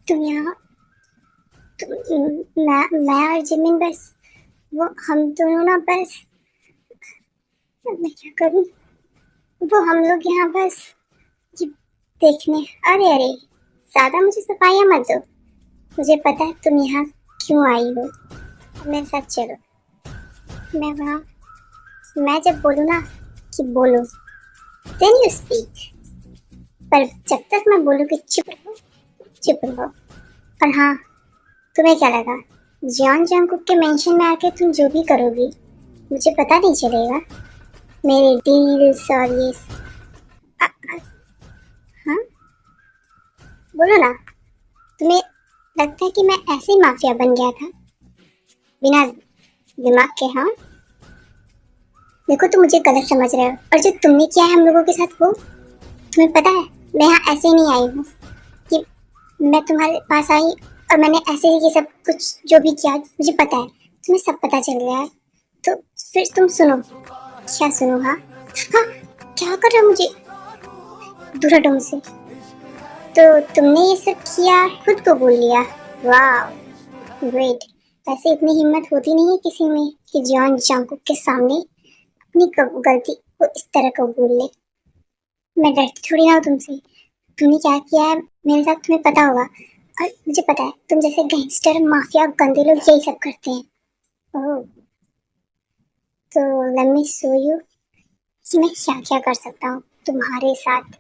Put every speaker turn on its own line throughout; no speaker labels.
तुम यहाँ मैं और जिमिन बस वो हम दोनों ना बस अब मैं क्या करूँ। वो हम लोग यहाँ बस ये देखने। अरे अरे ज्यादा मुझे सफाइयाँ मत दो। मुझे पता है तुम यहाँ क्यों आई हो। मेरे साथ चलो। मैं वहाँ मैं जब बोलूँ ना कि बोलो देन यू स्पीक। पर जब तक मैं बोलूँ कि चुप रहो चुप रहो। और हाँ तुम्हें क्या लगा जॉन जंगकुक के मेंशन में आके तुम जो भी करोगी मुझे पता नहीं चलेगा। मेरे डील्स और ये हाँ बोलो ना। तुम्हें लगता है कि मैं ऐसे ही माफिया बन गया था बिना दिमाग के। हाँ देखो तुम मुझे गलत समझ रहे हो और जो तुमने किया है हम लोगों के साथ वो तुम्हें पता है। मैं यहाँ ऐसे ही नहीं आई हूँ कि मैं तुम्हारे पास आई और मैंने ऐसे ही ये सब कुछ जो भी किया मुझे पता है। तुम्हें सब पता चल गया है तो फिर तुम सुनो। क्या सुनो। हाँ हाँ क्या कर रहे हो मुझे दूर हटो मुझसे। तो तुमने ये सब किया खुद को बोल लिया। वाह ग्रेट। वैसे इतनी हिम्मत होती नहीं है किसी में कि जॉन जंगकुक के सामने अपनी गलती को इस तरह कबूल ले। मैं डरती थोड़ी ना हूँ तुमसे। तुमने क्या किया है मेरे साथ तुम्हें पता होगा और मुझे पता है तुम जैसे गैंगस्टर माफिया गंदे लोग यही सब करते हैं। ओह तो लेट मी शो यू कि मैं क्या क्या कर सकता हूँ तुम्हारे साथ।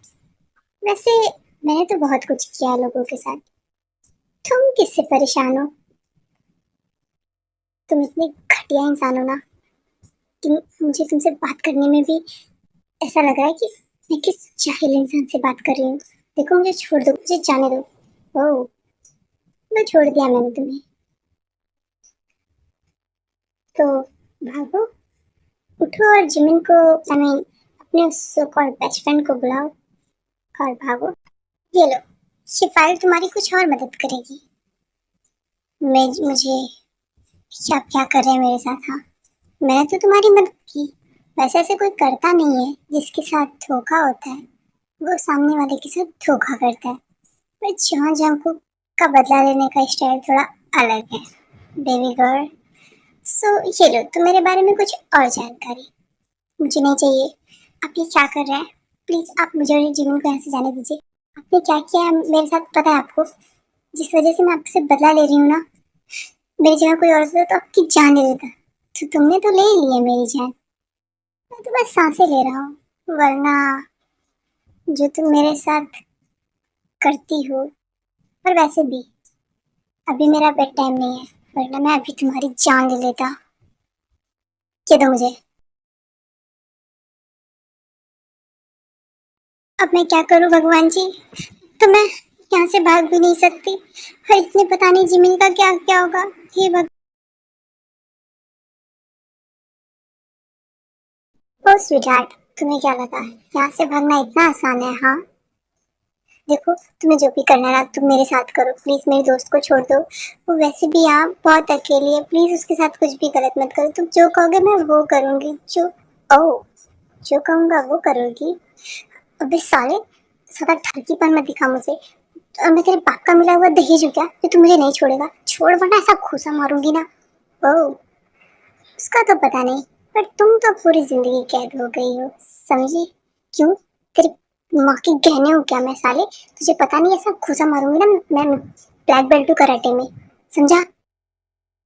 वैसे मैंने तो बहुत कुछ किया है लोगों के साथ। तुम किससे परेशान हो। तुम इतने घटिया इंसान हो ना कि मुझे तुमसे बात करने में भी ऐसा लग रहा है कि मैं किस जाहिल इंसान से बात कर रही हूँ। देखो मुझे छोड़ दो मुझे जाने दो। ओह मैं छोड़ दिया मैंने तुम्हें तो भागो उठो और जिमिन को आई मीन अपने सो कॉल्ड बेस्ट फ्रेंड को बुलाओ और भागो। ये लो ये फाइल तुम्हारी कुछ और मदद करेगी। मैं मुझे क्या क्या कर रहे हैं मेरे साथ। हाँ मैंने तो तुम्हारी मदद की। वैसे ऐसे कोई करता नहीं है जिसके साथ धोखा होता है वो सामने वाले के साथ धोखा करता है। पर जॉन जंगकुक का बदला लेने का स्टाइल थोड़ा अलग है बेबी गर्ल। सो ये लो तो मेरे बारे में कुछ और जानकारी मुझे नहीं चाहिए। आप ये क्या कर रहे हैं। प्लीज आप मुझे और जिमिन को यहाँ से जाने दीजिए। आपने क्या किया है मेरे साथ पता है आपको। जिस वजह से मैं आपसे बदला ले रही हूँ ना मेरी जगह कोई और होता तो आपकी जान ले लेता। तो तुमने तो ले ही ली है मेरी जान। मैं तो बस सांसें ले रहा हूँ वरना जो तुम मेरे साथ करती हो। और वैसे भी अभी मेरा बेड टाइम नहीं है वरना मैं अभी तुम्हारी जान ले लेता। ये दो मुझे। अब मैं क्या करूं भगवान जी। तो मैं यहाँ से भाग भी नहीं सकती और इसमें पता नहीं जिमिन का क्या क्या होगा। हे भगवान। ओ स्वीटहार्ट तुम्हें क्या लगा यहाँ से भागना इतना आसान है। हाँ देखो तुम्हें जो भी करना है ना तुम मेरे साथ करो प्लीज मेरे दोस्त को छोड़ दो। वो वैसे भी यहाँ बहुत अकेली है प्लीज उसके साथ कुछ भी गलत मत करो। तुम जो कहोगे मैं वो करूंगी। जो ओ जो कहूंगा वो करोगी। अबे साले सदा ठरकीपन मत दिखा मुझे। मैं तेरे बाप का मिला हुआ दहेज हूँ क्या कि तू मुझे नहीं छोड़ेगा। छोड़ वरना ऐसा घूसा मारूंगी ना। ओ उसका तो पता नहीं पर तुम तो पूरी जिंदगी कैद हो गई हो समझी। क्यों तेरी माँ के गहने हो क्या मैं साले। तुझे पता नहीं ऐसा घूसा मारूंगी ना मैं ब्लैक बेल्ट हूँ कराटे में समझा।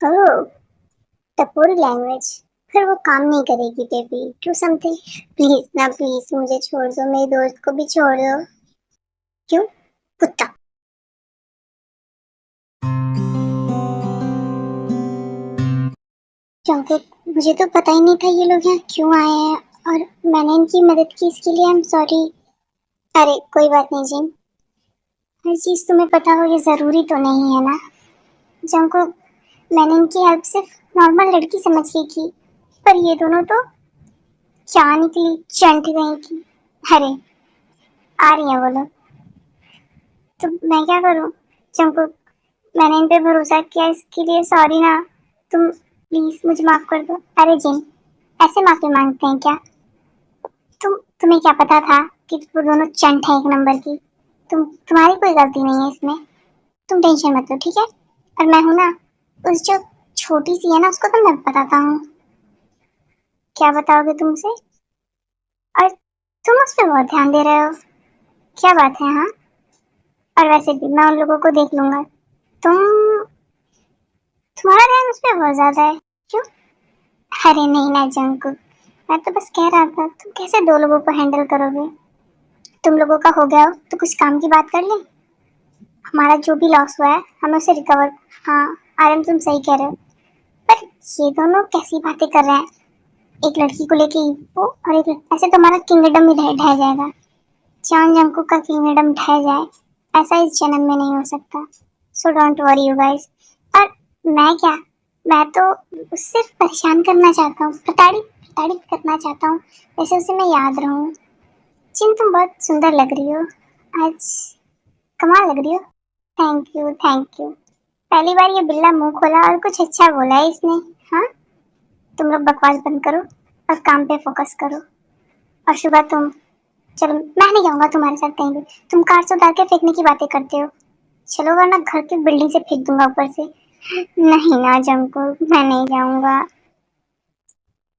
ओह टपोरी लैंग्वेज फिर वो काम नहीं करेगी बेबी डू समथिंग प्लीज ना प्लीज मुझे छोड़ दो मेरे दोस्त को भी छोड़ दो। क्यों कुत्ता। क्योंकि मुझे तो पता ही नहीं था ये लोग यहाँ क्यों आए हैं और मैंने इनकी मदद की इसके लिए आई एम सॉरी। अरे कोई बात नहीं जिन। हर चीज़ तुम्हें पता हो ये ज़रूरी तो नहीं है ना। जिनको मैंने इनकी हेल्प सिर्फ नॉर्मल लड़की समझ के की पर ये दोनों तो क्या निकली चंट गई की। अरे आ रही है वो लोग तो मैं क्या करूँ। जिनको मैंने इन पे भरोसा किया इसके लिए सॉरी ना। तुम प्लीज मुझे माफ कर दो। अरे जिन ऐसे माफी मांगते हैं क्या। तुम्हें क्या पता था कि वो दोनों चंट है एक नंबर की। तुम्हारी कोई गलती नहीं है इसमें। तुम टेंशन मत लो, ठीक है। और मैं हूं ना, उस जो छोटी सी है ना, उसको तो मैं बताता हूँ। क्या बताओगे तुमसे? और तुम उस पर बहुत ध्यान दे रहे हो, क्या बात है? हाँ, और वैसे भी मैं उन लोगों को देख लूंगा। तुम तुम्हारा ध्यान उस पर बहुत ज्यादा है, क्यों? अरे नहीं ना जंकु, मैं तो बस कह रहा था, तुम कैसे दो लोगों को हैंडल करोगे? तुम लोगों का हो गया हो तो कुछ काम की बात कर ले। हमारा जो भी लॉस हुआ है हमें उसे रिकवर। हाँ, आर्यन तुम सही कह रहे हो, पर ये दोनों कैसी बातें कर रहे हैं? एक लड़की को लेके वो, और एक ऐसे तो हमारा किंगडम ही ढह ढह जाएगा। चांद जंकु का किंगडम ढह जाए ऐसा इस जन्म में नहीं हो सकता। So don't worry you guys. और मैं क्या, मैं तो सिर्फ परेशान करना चाहता हूँ, प्रताड़ित प्रताड़ित करना चाहता हूँ, जैसे उसे मैं याद रहूँ। जिन तुम बहुत सुंदर लग रही हो आज, कमाल लग रही हो। Thank you thank you. पहली बार ये बिल्ला मुंह खोला और कुछ अच्छा बोला है इसने। हाँ, तुम लोग बकवास बंद करो और काम पे फोकस करो। और शुभा तुम, चलो मैं नहीं जाऊंगा तुम्हारे साथ कहीं भी। तुम कार से उतार के फेंकने की बातें करते हो, चलो वरना घर की बिल्डिंग से फेंक दूंगा ऊपर से। नहीं ना जंकु, मैं नहीं जाऊंगा।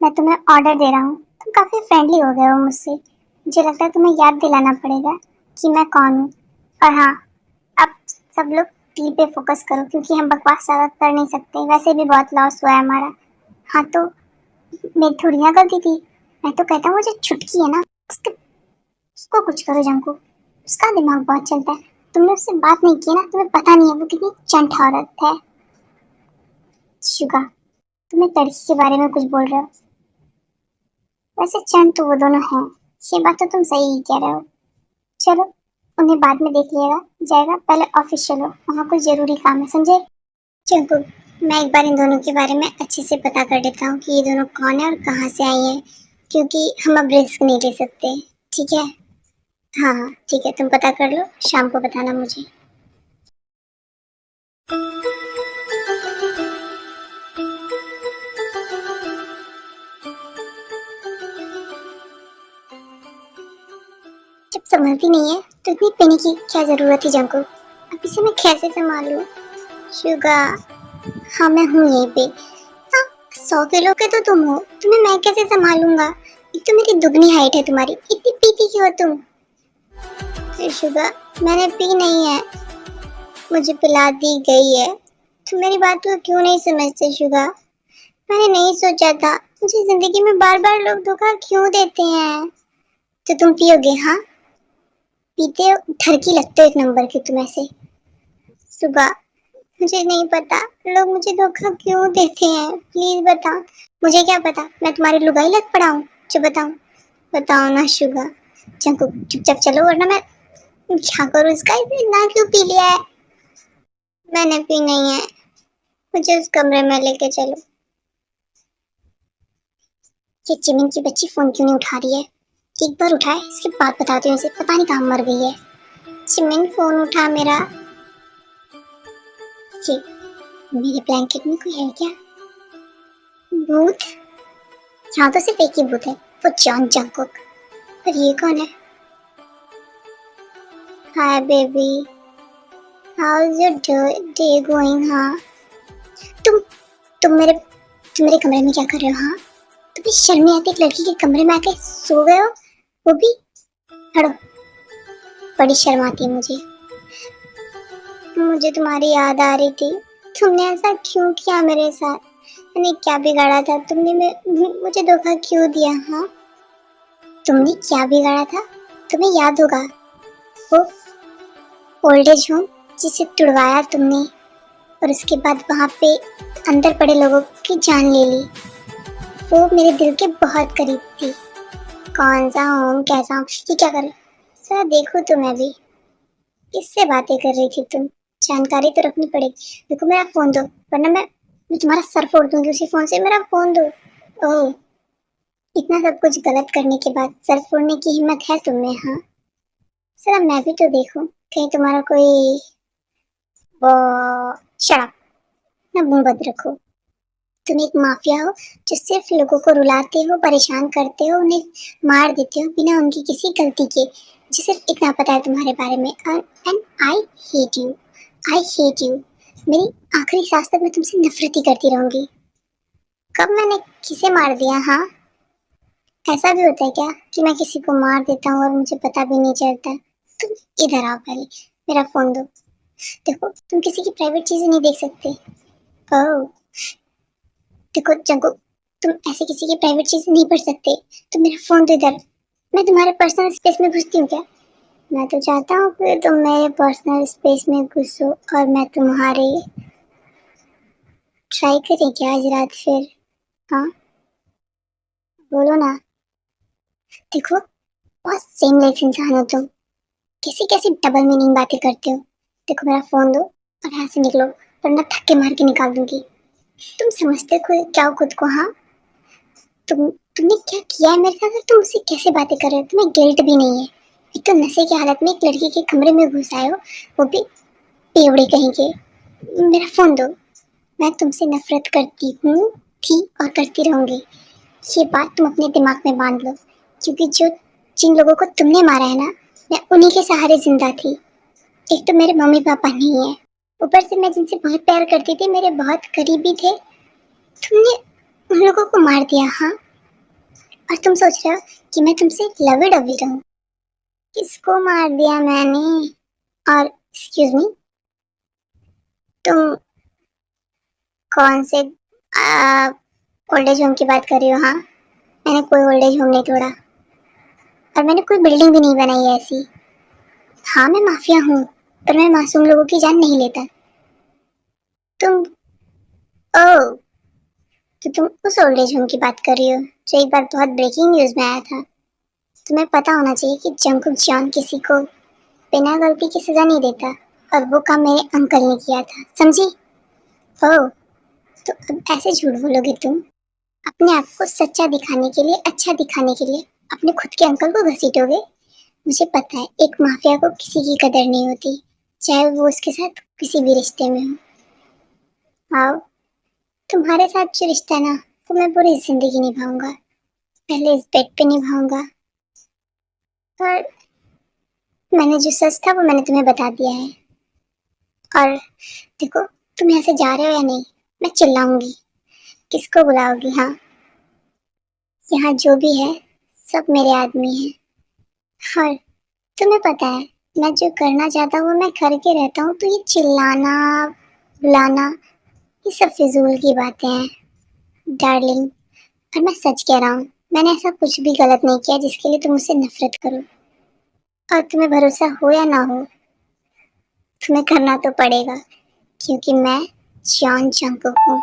मैं तुम्हें ऑर्डर दे रहा हूँ, तुम काफी फ्रेंडली हो गए हो मुझसे। मुझे लगता है तुम्हें याद दिलाना पड़ेगा कि मैं कौन हूँ। और हाँ, अब सब लोग टीम पे फोकस करो, क्योंकि हम बकवास ज्यादा कर नहीं सकते, वैसे भी बहुत लॉस हुआ है हमारा। हाँ तो मेरी थोड़ी ना गलती थी। मैं तो कहता हूँ वो जो छुटकी है ना, उसके उसको कुछ करो जंकु, उसका दिमाग बहुत चलता है। तुमने उससे बात नहीं की ना, तुम्हें पता नहीं है वो कितनी चंट औरत है। शुगा, तुम्हें लड़की के बारे में कुछ बोल रहे हो? वैसे चंट तो वो दोनों हैं, ये बात तो तुम सही ही कह रहे हो। चलो, उन्हें बाद में देख लिएगा जाएगा, पहले ऑफिस चलो, वहाँ कुछ जरूरी काम है, समझे? चंकू, मैं एक बार इन दोनों के बारे में अच्छे से पता कर लेता हूँ कि ये दोनों कौन है और कहाँ से आई हैं, क्योंकि हम अब रिस्क नहीं ले सकते। ठीक है? हाँ हाँ ठीक है, तुम पता कर लो, शाम को बताना मुझे। जब संभलती नहीं है तो इतनी पीने की क्या जरूरत थी जंकू? अब इसे मैं कैसे संभालूं? शुगा, हाँ मैं हूँ यहीं पे। हाँ, 100 किलो के तो तुम हो, तुम्हें मैं कैसे संभालूंगा? एक तो मेरी दुगनी हाइट है तुम्हारी, इतनी पीती क्यों हो तुम? शुगा, मैंने पी नहीं है, मुझे पिला दी गई है। तुम मेरी बात को क्यों नहीं समझते शुगा? मैंने नहीं सोचा था, मुझे जिंदगी में बार बार लोग धोखा क्यों देते हैं। तो तुम पियोगे? हाँ, पीते हो, ठरकी लगते हो एक नंबर की तुम ऐसे। सुबह, मुझे नहीं पता लोग मुझे धोखा क्यों देते हैं, प्लीज बता। मुझे क्या पता, मैं तुम्हारी लुगाई लग पड़ा हूँ जो बताऊँ? बताओ ना शुगा। चंकू चुपचाप चलो, वरना मैं क्या करूँ इसका, इतना क्यों पी लिया है? मैंने पी नहीं है, मुझे उस कमरे में लेके चलो। ये चिमिन की बच्ची फोन क्यों नहीं उठा रही है? एक बार उठाए, इसके बाद बताती हूँ इसे, पता नहीं कहाँ मर गई है। चिमिन फोन उठा मेरा। ये मेरे ब्लैंकेट में कोई है क्या? भूत? यहाँ तो सिर्फ एक ही भूत है, वो जॉन जंकुक। पर ये कौन है? Hi baby, how is your day going? हाँ, तुम तुम मेरे कमरे में क्या कर रहे हो? हाँ, तुम्हें शर्म नहीं आती एक लड़की के कमरे में आके सो गए हो, वो भी? हटो, बड़ी शर्म आती है मुझे। मुझे तुम्हारी याद आ रही थी, तुमने ऐसा क्यों किया मेरे साथ? मैंने क्या बिगाड़ा था? तुमने मुझे धोखा क्यों दिया? हाँ, तुमने क्या बिगाड़ा था? तुम्हें याद होगा वो ओल्ड एज होम जिसे तुड़वाया तुमने, और उसके बाद वहाँ पे अंदर पड़े लोगों की जान ले ली। वो मेरे दिल के बहुत करीब थी। कौन सा होम, कैसा होम, ये क्या करे? जरा देखो तुम्हें भी, किससे बातें कर रही थी तुम? जानकारी तो रखनी पड़ेगी। देखो मेरा फोन दो, वरना मैं तुम्हारा सर फोड़ दूंगी उसी फोन से। मेरा फोन दो। ओह, इतना सब कुछ गलत करने के बाद सर फोड़ने की हिम्मत है तुम में? हाँ, जरा मैं भी तो देखूं, कहीं तुम्हारा कोई वो। शराब ना, मुंह बंद रखो। तुम एक माफिया हो जो सिर्फ लोगों को रुलाते हो, परेशान करते हो, उन्हें मार देते हो बिना उनकी किसी गलती के। मुझे सिर्फ इतना पता है तुम्हारे बारे में, and I hate you. I hate you. मेरी आखिरी सांस तक मैं तुमसे नफरत ही करती रहूंगी। कब मैंने किसे मार दिया? हाँ, ऐसा भी होता है क्या कि मैं किसी को मार देता हूँ और मुझे पता भी नहीं चलता? तुम इधर आओ पहले, मेरा फोन दो। देखो, तुम किसी की प्राइवेट चीजें नहीं देख सकते। ओह, देखो जंको, तुम ऐसे किसी की प्राइवेट चीजें नहीं पढ़ सकते। तो मेरा फोन दो इधर। मैं तुम्हारे पर्सनल स्पेस में घुसती हूँ क्या? मैं तो चाहता हूँ कि तुम मेरे पर्सनल स्पेस में घुसो और मैं तुम्हारे। ट्राई करें क्या आज रात फिर? हाँ, बोलो ना। देखो, बहुत सेमलेस इंसान हो तुम। कैसी कैसी डबल मीनिंग बातें करते हो। देखो, मेरा फोन दो और यहाँ से निकलो, वरना थक्के मार के निकाल दूंगी। तुम समझते क्या हो खुद को? हाँ, तुमने क्या किया है मेरे साथ और तुम मुझसे कैसे बातें कर रहे हो? तुम्हें गिल्ट भी नहीं है? एक तो नशे की हालत में एक लड़की के कमरे में घुस आए हो, वो भी पेवड़े कहीं के। मेरा फोन दो। मैं तुमसे नफरत करती हूँ, थी और करती रहूंगी। ये बात तुम अपने दिमाग में बांध लो, क्योंकि जिन लोगों को तुमने मारा है ना, मैं उन्हीं के सहारे जिंदा थी। एक तो मेरे मम्मी पापा नहीं है, ऊपर से मैं जिनसे बहुत प्यार करती थी, मेरे बहुत करीबी थे, तुमने उन लोगों को मार दिया। हाँ, और तुम सोच रहे हो कि मैं तुमसे लवी डवी रहूं? किसको मार दिया मैंने? और एक्सक्यूज मी, तुम कौन से ओल्ड एज होम की बात कर रही हो? हाँ, मैंने कोई ओल्ड एज होम नहीं तोड़ा और मैंने कोई बिल्डिंग भी नहीं बनाई है ऐसी। हाँ, मैं माफिया हूँ, पर मैं मासूम लोगों की जान नहीं लेता। तुम ओ तो तुम उस ओल्ड एज होम की बात कर रही हो जो एक बार बहुत ब्रेकिंग न्यूज में आया था। तुम्हें पता होना चाहिए कि जंकुक जॉन किसी को बिना गलती की सजा नहीं देता, और वो काम मेरे अंकल ने किया था, समझी? ओह, तो अब ऐसे झूठ बोलोगे तुम? अपने आप को सच्चा दिखाने के लिए, अच्छा दिखाने के लिए अपने खुद के अंकल को घसीटोगे? मुझे पता है एक माफिया को किसी की कदर नहीं होती, चाहे वो उसके साथ किसी भी रिश्ते में हो। आओ, तुम्हारे साथ जो रिश्ता है ना, वो मैं पूरी जिंदगी निभाऊंगा। पहले इस बेड पे निभाऊंगा, और मैंने जो सच था वो मैंने तुम्हें बता दिया है। और देखो, तुम यहाँ से जा रहे हो या नहीं? मैं चिल्लाऊंगी। किसको बुलाओगी? हाँ, यहाँ जो भी है सब मेरे आदमी हैं। और तुम्हें पता है, मैं जो करना चाहता हूँ वो मैं करके रहता हूँ, तो ये चिल्लाना बुलाना ये सब फिजूल की बातें हैं डार्लिंग। और मैं सच कह रहा हूँ, मैंने ऐसा कुछ भी गलत नहीं किया जिसके लिए तुम मुझसे नफरत करो। और तुम्हें भरोसा हो या ना हो, तुम्हें करना तो पड़ेगा, क्योंकि मैं जॉन जंकुक हूँ।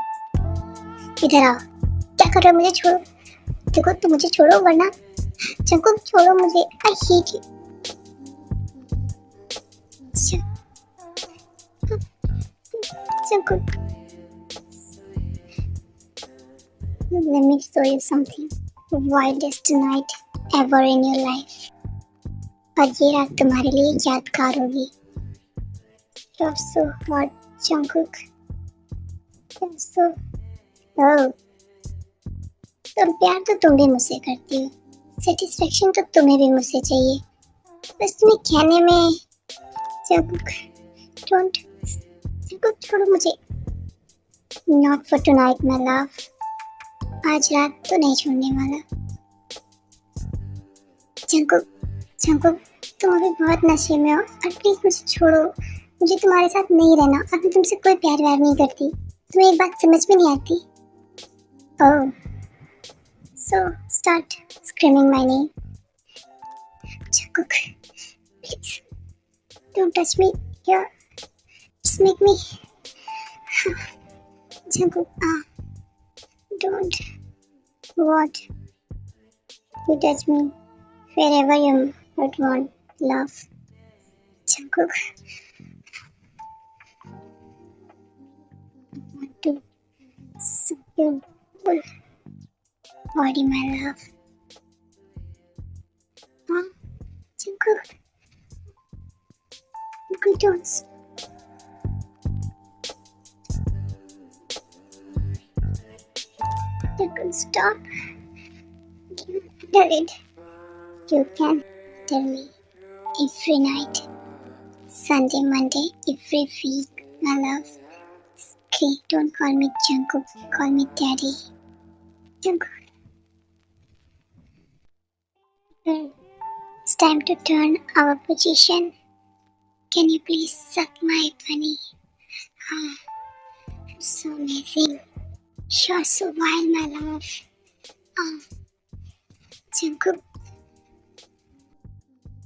इधर आओ। क्या कर रहे हो? मुझे छोड़ो। देखो, तुम मुझे छोड़ो, वरना जंकुक छोड़ो मुझे। I hate you. Jungkook, let me show you something wildest night ever in your life. और ये रात तुम्हारे लिए यादगार होगी। You're so hot, Jungkook. You're so... Oh, प्यार तो तुम भी मुझसे करती हो, सेटिस्फेक्शन तो तुम्हें भी मुझसे चाहिए, बस तुम्हें कहने में। Jungkook, don't. जंकुक, छोड़ो मुझे। Not for tonight, my love. आज रात तो नहीं छोड़ने वाला। जंकुक, जंकुक, तुम अभी बहुत नशे में हो, और प्लीज मुझे छोड़ो। मुझे तुम्हारे साथ नहीं रहना, और मैं तुमसे कोई प्यार व्यार नहीं करती। तुम्हें एक बात समझ में नहीं आती? ओह, so start screaming my name. Jungkook, please don't touch me here. Just make me. Jungkook, don't. What? You touch me wherever you would want love. Jungkook, I want to suck your whole body, my love. Jungkook, Jungkook, don't. Jungkook, stop. You did it. You can tell me every night. Sunday, Monday, every week, my love. Okay, don't call me Jungkook, call me Daddy. Jungkook. It's time to turn our position. Can you please suck my bunny? Ah, so amazing. You're so wild, my love. Ah, Jungkook.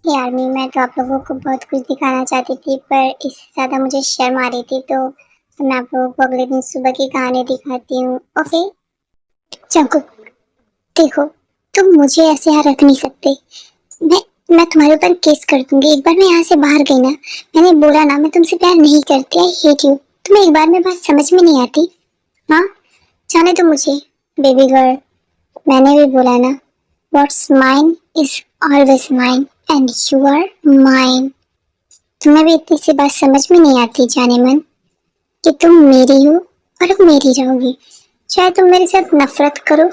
यार मैं तो आप लोगों को बहुत कुछ दिखाना चाहती थी, पर इससे ज़्यादा मुझे शर्म आ रही थी, तो मैं आप लोगों को अगले दिन सुबह की कहानी दिखाती हूँ। ओके जंकुक, देखो तुम मुझे ऐसे यहाँ रख नहीं सकते। मैं तुम्हारे ऊपर केस कर दूंगी। एक बार मैं यहाँ से बाहर गई ना, मैंने बोला ना मैं तुमसे प्यार नहीं करती, आई हेट यू। तुम्हें एक बार में बात समझ में नहीं आती? हाँ, जाने तो मुझे बेबी गर्ल, मैंने भी बोला ना, what's mine is always mine and you are mine. तुम्हें भी इतनी सी बात समझ में नहीं आती जाने मन, कि तुम मेरी हो और अब मेरी रहोगी, चाहे तुम मेरे साथ नफरत करो।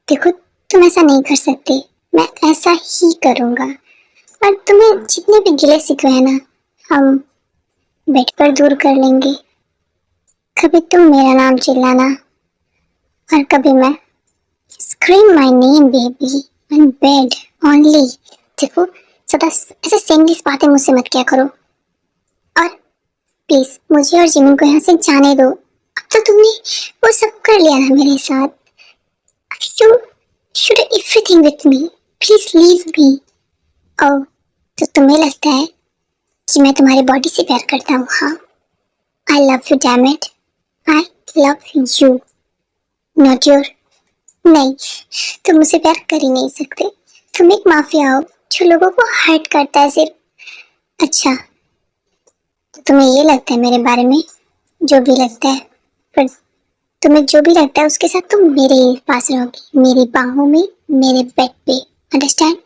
देखो तुम ऐसा नहीं कर सकते, मैं ऐसा ही करूंगा। और तुम्हें जितने भी गिले शिकवे हैं ना, हम बेड पर दूर कर लेंगे। कभी तुम मेरा नाम चिल्लाना और कभी मैं। Scream my name baby on bed only. देखो सदा ऐसे सेमलेस बातें मुझसे मत किया करो। और प्लीज मुझे और जिमिन को यहाँ से जाने दो। अब तो तुमने वो सब कर लिया ना मेरे साथ। You should everything with me. Please leave me. Oh, तो तुम्हें लगता है कि मैं तुम्हारी बॉडी से प्यार करता हूँ? हाँ, I love you, damn it. I love you, not your. नहीं, तुम मुझसे प्यार कर ही नहीं सकते। तुम एक माफिया हो जो लोगों को हर्ट करता है सिर्फ। अच्छा, तो तुम्हें ये लगता है मेरे बारे में? जो भी लगता है, पर तुम्हें जो भी लगता है उसके साथ तुम मेरे ही पास रहोगी, मेरी बाहों में, मेरे बेड पे, अंडरस्टैंड?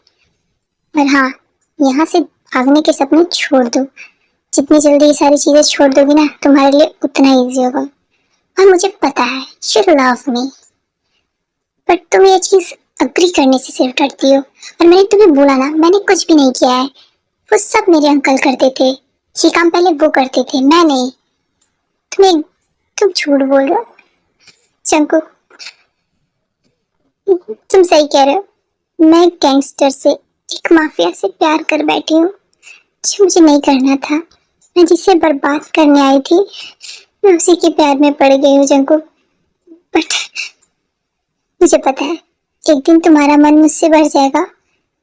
और हाँ, यहाँ से भागने के सपने छोड़ दो। जितनी जल्दी ये सारी चीजें छोड़ दोगी ना, तुम्हारे लिए उतना इजी होगा। और मुझे पता है you love me, पर तुम ये चीज अग्री करने से सिर्फ डरती हो। और मैंने तुम्हें बोला ना, मैंने कुछ भी नहीं किया है। वो सब मेरे अंकल करते थे, ये काम पहले वो करते थे, मैं नहीं। तुम झूठ बोल रहे हो जंकुक, तुम सही कह रहे हो। मैं गैंगस्टर से, एक माफिया से प्यार कर बैठी हूँ, जो मुझे नहीं करना था। मैं जिसे बर्बाद करने आई थी, मैं उसी के प्यार में पड़ गई हूँ जंकुक। बट मुझे पता है एक दिन तुम्हारा मन मुझसे भर जाएगा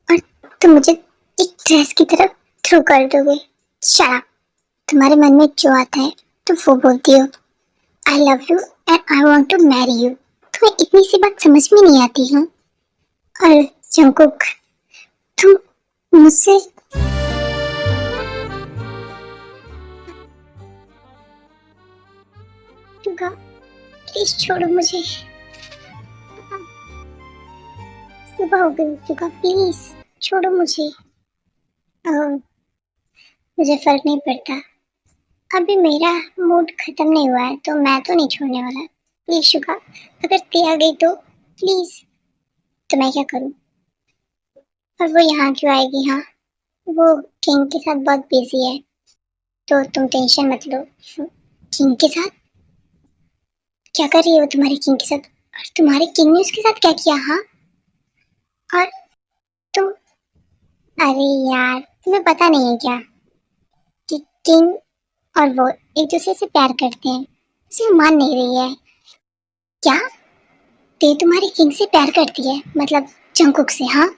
और तुम मुझे एक ड्रेस की तरफ थ्रू कर दोगे। शट अप, तुम्हारे मन में जो आता है तुम वो बोलती हो। I love you and I want to marry you. तुम्हें इतनी सी बात समझ में नहीं आती है? और जंकुक, तुम मुझसे प्लीज छोड़ो मुझे। सुबह हो गई चुका, प्लीज छोड़ो मुझे। मुझे फर्क नहीं पड़ता, अभी मेरा मूड खत्म नहीं हुआ है, तो मैं तो नहीं छोड़ने वाला। प्लीज शुगा, अगर ते आ गई तो प्लीज। तो मैं क्या करूं? और वो यहाँ क्यों आएगी? हाँ, वो किंग के साथ बहुत बिजी है, तो तुम टेंशन मत लो। किंग के साथ क्या कर रही है वो तुम्हारे किंग के साथ? और तुम्हारे किंग ने उसके साथ क्या किया? हाँ, और तुम, अरे यार तुम्हें पता नहीं है क्या कि किंग और वो एक दूसरे से प्यार करते हैं? उसे मान नहीं रही है क्या? ते तुम्हारे किंग से प्यार करती है, मतलब जंकुक से? हाँ,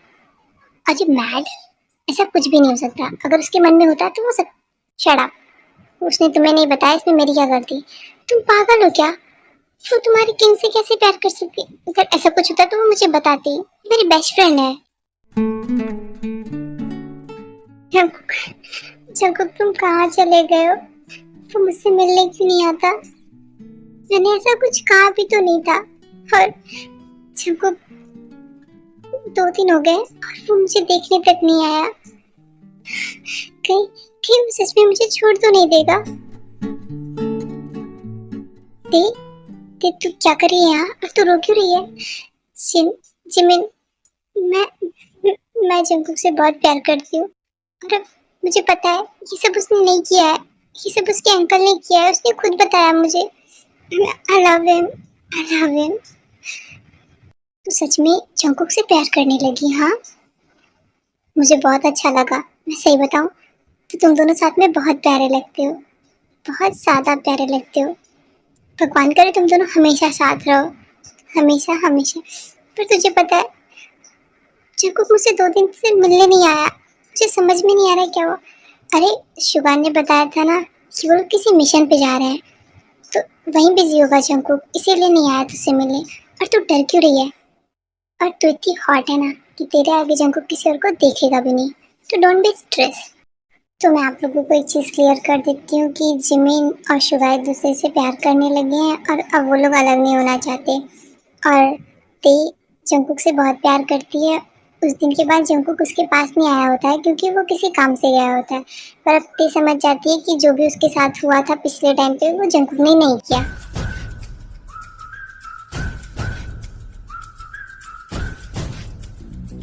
अजय मैड, ऐसा कुछ भी नहीं हो सकता। अगर उसके मन में होता तो वो सब। शट अप, उसने तुम्हें नहीं बताया, इसमें मेरी क्या गलती? तुम पागल हो क्या? वो तुम्हारे किंग से कैसे प्यार कर सकती? अगर ऐसा कुछ होता तो वो मुझे बताती, मेरी बेस्ट फ्रेंड है। जंकुक, जंकुक तुम कहाँ चले गए हो? वो मुझसे मिलने क्यों नहीं आता? मैंने ऐसा कुछ कहा भी तो नहीं था। और जंकुक 2 दिन हो गए और वो मुझे देखने तक नहीं आया। कहीं कहीं वो सच में मुझे छोड़ तो नहीं देगा? ते, ते तू क्या कर रही है यहाँ? और तू रो क्यों रही है? जिमिन, मैं मैं जंकुक से बहुत प्यार करती हूँ, और मुझे पता है ये सब उसने नहीं किया है, ये सब उसके अंकल ने किया है, उसने खुद बताया मुझे। I love him, I love him. तो सच में जंकुक से प्यार करने लगी? हाँ, मुझे बहुत अच्छा लगा। मैं सही बताऊं तो तुम दोनों साथ में बहुत प्यारे लगते हो, बहुत ज़्यादा प्यारे लगते हो। भगवान करे तुम दोनों हमेशा साथ रहो, हमेशा हमेशा। पर तुझे पता है जंकुक मुझसे 2 दिन से मिलने नहीं आया, मुझे समझ में नहीं आ रहा है क्या हुआ। अरे शुभान ने बताया था ना कि वो लोग किसी मिशन पे जा रहे हैं, तो वहीं बिजी होगा जंकुक, इसीलिए नहीं आया तुझसे मिलने। और तू डर क्यों रही है? और तू इतनी हॉट है ना कि तेरे आगे जंकुक किसी और को देखेगा भी नहीं, तो डोंट बी स्ट्रेस। तो मैं आप लोगों को एक चीज़ क्लियर कर देती हूँ कि जिमिन और शुगा एक दूसरे से प्यार करने लगे हैं और अब वो लोग अलग नहीं होना चाहते। और ते जंकुक से बहुत प्यार करती है। उस दिन के बाद जंकुक उसके पास नहीं आया होता है क्योंकि वो किसी काम से गया होता है। पर अब ते समझ जाती है कि जो भी उसके साथ हुआ था पिछले टाइम पे वो जंकुक ने नहीं किया।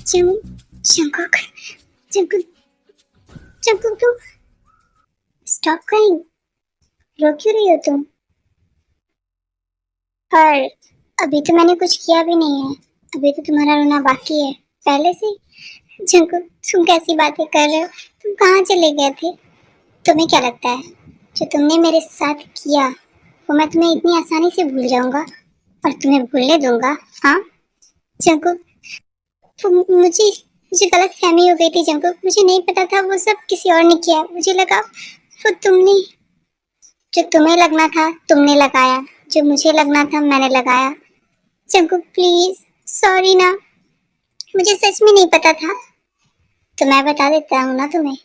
जंकुक, जंकुक, जंकुक तुम स्टॉप क्राइंग, रो क्यों रही हो तुम? पर अभी तो मैंने कुछ किया भी नहीं है, अभी तो तुम्हारा रोना बाकी है पहले से। जंकुक तुम कैसी बातें कर रहे हो? तुम कहाँ चले गए थे? तुम्हें क्या लगता है जो तुमने मेरे साथ किया वो मैं तुम्हें इतनी आसानी से भूल जाऊंगा और तुम्हें भूलने दूंगा? हाँ जंकुक, मुझे मुझे गलत फहमी हो गई थी जंकुक, मुझे नहीं पता था वो सब किसी और ने किया। मुझे लगा वो तुमने, जो तुम्हें लगना था तुमने लगाया, जो मुझे लगना था मैंने लगाया। जंकुक प्लीज, सॉरी ना, मुझे सच में नहीं पता था। तो मैं बता देता हूँ ना तुम्हें।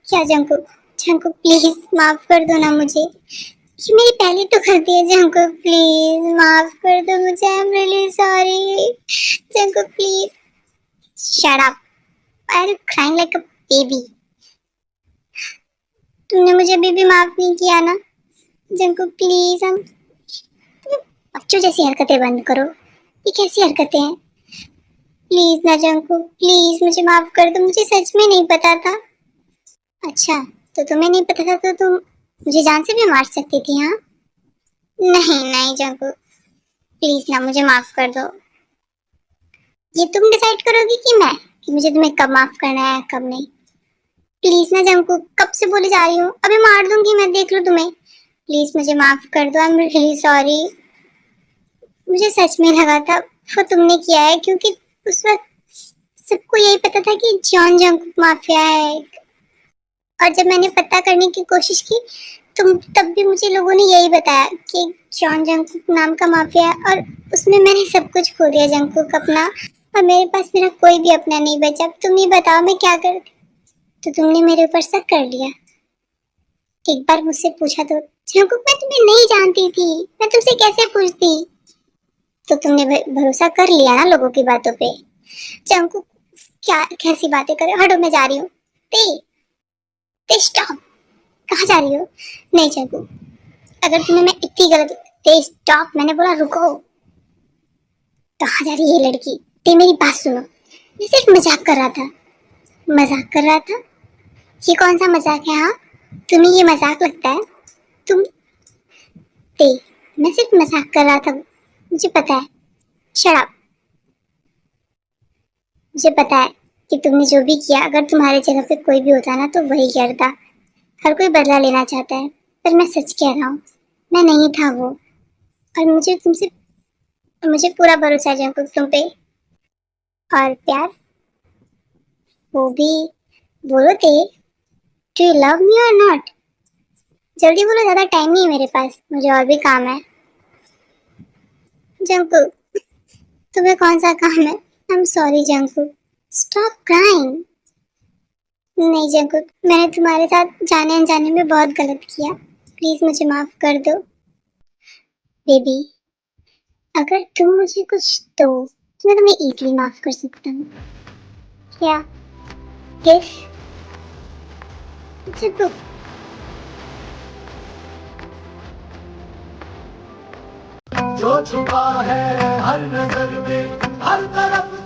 क्या जंकुक, जंकुक प्लीज माफ कर दो ना मुझे, ये मेरी पहली तो गलती है। जंकुक प्लीज माफ कर दो मुझे, I am really sorry. Jungkook please shut up, I am crying like a baby. तुमने मुझे अभी भी माफ नहीं किया ना? जंकुक प्लीज, हम बच्चों जैसी हरकतें बंद करो, ये कैसी हरकतें हैं? प्लीज ना जंकुक, प्लीज मुझे माफ कर दो, मुझे सच में नहीं पता था। अच्छा, तो तुम्हें नहीं पता था तो तुम मुझे जान से भी मार सकती थी? हाँ नहीं नहीं जंकुक, प्लीज ना मुझे माफ कर दो। ये तुम डिसाइड करोगी कि मैं, कि मुझे तुम्हें कब माफ करना है कब नहीं? प्लीज ना जंकुक, कब से बोले जा रही हूँ, अभी मार दूंगी मैं, देख लो तुम्हें। प्लीज मुझे माफ कर दो, आई एम रियली सॉरी। मुझे सच में लगा था वो तुमने किया है क्योंकि उस वक्त सबको यही पता था कि जॉन जंकुक माफिया है। और जब मैंने पता करने की कोशिश की तो तब भी मुझे लोगों ने यही बताया कि जॉन जंकुक नाम का माफिया है, और उसमें मैंने सब कुछ खो दिया जंकुक अपना, और मेरे पास मेरा कोई भी अपना नहीं बचा। अब तुम ही बताओ मैं क्या कर। तो तुमने मेरे ऊपर शक कर लिया। एक बार मुझसे पूछा तो जंकुक मैं तुम्हें नहीं जानती थी, मैं तुमसे कैसे पूछती? तो तुमने भरोसा कर लिया ना लोगों की बातों पे। जंकुक क्या कैसी बातें करे, हटो मैं जा रही हूँ। ते ते स्टॉप, कहाँ जा रही हो? नहीं जंकू, अगर तुम्हें मैं इतनी गलत, ते स्टॉप, मैंने बोला रुको। कहाँ जा रही है ये लड़की? ते मेरी बात सुनो, मैं सिर्फ मजाक कर रहा था। मजाक कर रहा था? ये कौन सा मजाक है? हाँ तुम्हें ये मजाक लगता है? तुम ते, मैं सिर्फ मजाक कर रहा था, मुझे पता है। शट अप, मुझे पता है कि तुमने जो भी किया, अगर तुम्हारे जगह पे कोई भी होता ना तो वही करता। हर कोई बदला लेना चाहता है, पर मैं सच कह रहा हूँ, मैं नहीं था वो। और मुझे पूरा भरोसा है जंकुक तुम पे। और प्यार, वो भी बोलो ते, डू यू लव मी और नॉट? जल्दी बोलो, ज्यादा टाइम नहीं है मेरे पास, मुझे और भी काम है। जंकुक तुम्हें कौन सा काम है? I am sorry Jungkook, stop crying. नहीं जंकुक, मैंने तुम्हारे साथ जाने अनजाने में बहुत गलत किया, प्लीज मुझे माफ कर दो। बेबी अगर तुम मुझे कुछ दो तो मैं तुम्हें इजीली माफ कर सकता हूँ। क्या यस जंकुक?
जो छुपा है हर नजर में, हर तरफ